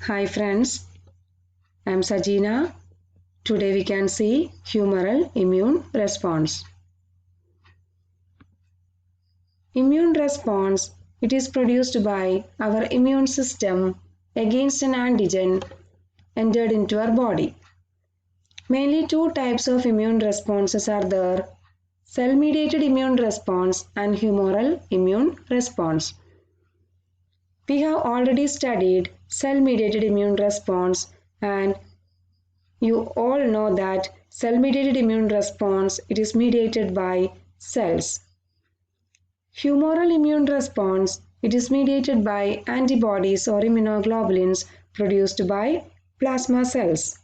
Hi friends, I am Sajina. Today we can see humoral immune response. Immune response, it is produced by our immune system against an antigen entered into our body. Mainly two types of immune responses are there: cell-mediated immune response and humoral immune response. We have already studied cell-mediated immune response, and you all know that cell-mediated immune response, it is mediated by cells. Humoral immune response, it is mediated by antibodies or immunoglobulins produced by plasma cells.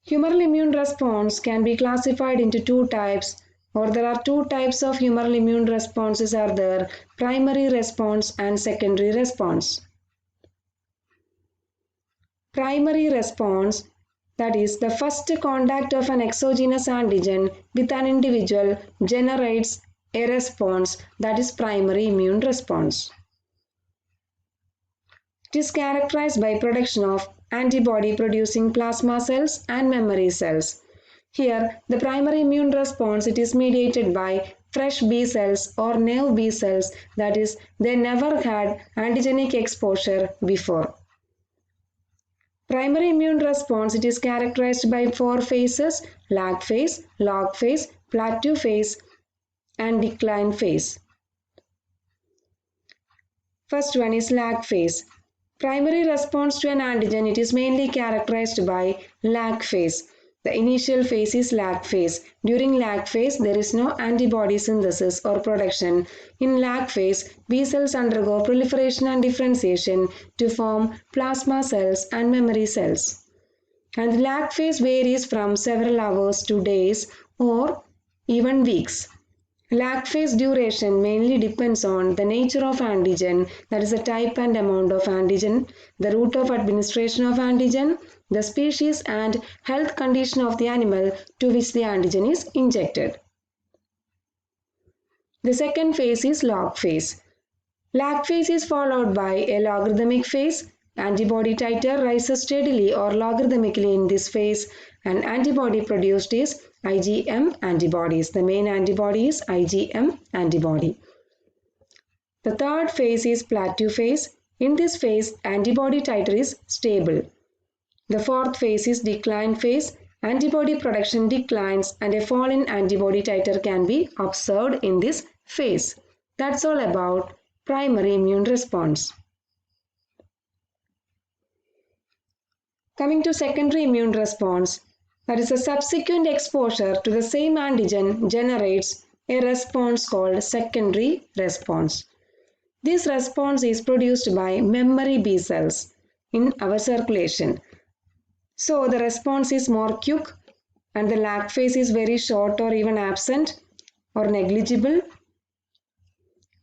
Humoral immune response can be classified into two types, or there are two types of humoral immune responses are there: primary response and secondary response. Primary response, that is, the first contact of an exogenous antigen with an individual generates a response, that is primary immune response. It is characterized by production of antibody producing plasma cells and memory cells. Here, the primary immune response, it is mediated by fresh B cells or naive B cells, that is, they never had antigenic exposure before. Primary immune response, it is characterized by four phases: lag phase, log phase, plateau phase, and decline phase. First one is lag phase. Primary response to an antigen, it is mainly characterized by lag phase. The initial phase is lag phase. During lag phase, there is no antibody synthesis or production. In lag phase, B cells undergo proliferation and differentiation to form plasma cells and memory cells. And the lag phase varies from several hours to days or even weeks. Lag phase duration mainly depends on the nature of antigen, that is the type and amount of antigen, the route of administration of antigen, the species and health condition of the animal to which the antigen is injected. The second phase is log phase. Lag phase is followed by a logarithmic phase. Antibody titer rises steadily or logarithmically in this phase, and antibody produced is IgM antibodies. The main antibody is IgM antibody. The third phase is plateau phase. In this phase, antibody titer is stable. The fourth phase is decline phase. Antibody production declines and a fall in antibody titer can be observed in this phase. That's all about primary immune response. Coming to secondary immune response, that is a subsequent exposure to the same antigen generates a response called secondary response. This response is produced by memory B cells in our circulation. So the response is more quick and the lag phase is very short or even absent or negligible.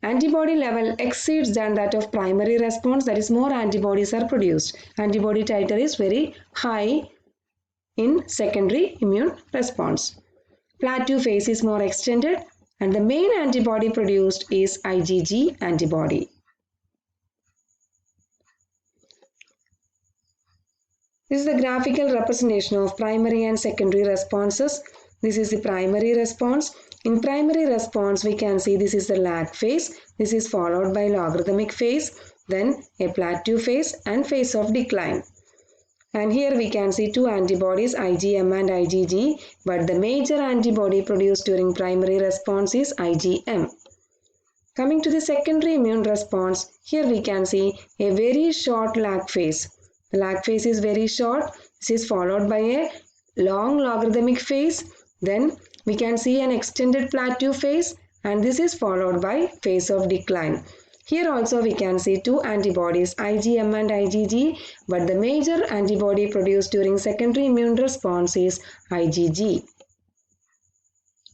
Antibody level exceeds than that of primary response, that is, more antibodies are produced. Antibody titer is very high in secondary immune response. Plateau phase is more extended and the main antibody produced is IgG antibody. This is the graphical representation of primary and secondary responses. This is the primary response. In primary response, we can see this is the lag phase. This is followed by logarithmic phase, then a plateau phase and phase of decline. And here we can see two antibodies, IgM and IgG, but the major antibody produced during primary response is IgM. Coming to the secondary immune response, here we can see a very short lag phase. The lag phase is very short. This is followed by a long logarithmic phase. Then we can see an extended plateau phase, and this is followed by phase of decline. Here also we can see two antibodies, IgM and IgG, but the major antibody produced during secondary immune response is IgG.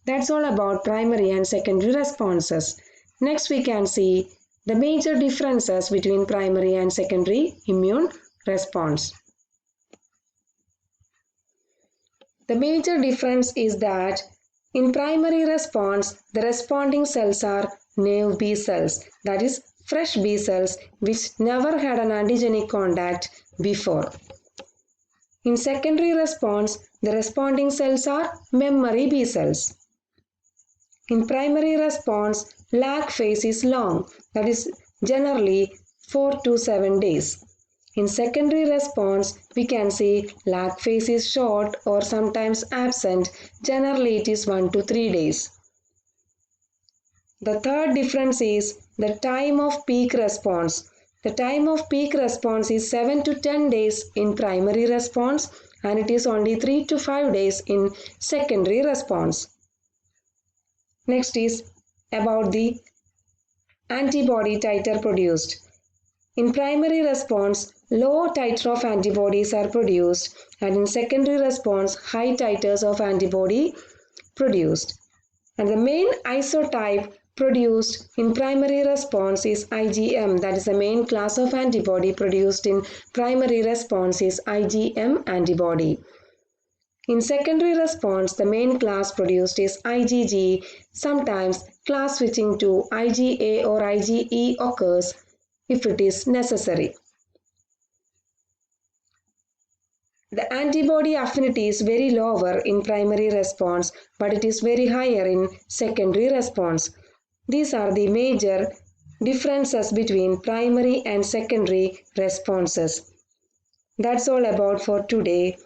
That's all about primary and secondary responses. Next we can see the major differences between primary and secondary immune response. The major difference is that in primary response, the responding cells are naive B cells, that is, fresh B cells which never had an antigenic contact before. In secondary response, the responding cells are memory B cells. In primary response, lag phase is long, that is generally 4 to 7 days. In secondary response, we can see lag phase is short or sometimes absent, generally it is 1 to 3 days. The third difference is the time of peak response. The time of peak response is 7 to 10 days in primary response and it is only 3 to 5 days in secondary response. Next is about the antibody titer produced. In primary response, low titer of antibodies are produced and in secondary response, high titers of antibody produced. And the main isotype produced in primary response is IgM, that is the main class of antibody produced in primary response is IgM antibody. In secondary response, the main class produced is IgG. Sometimes class switching to IgA or IgE occurs if it is necessary. The antibody affinity is very lower in primary response, but it is very higher in secondary response. These are the major differences between primary and secondary responses. That's all about for today.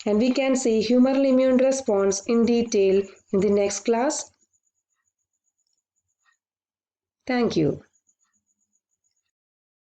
And we can see humoral immune response in detail in the next class. Thank you.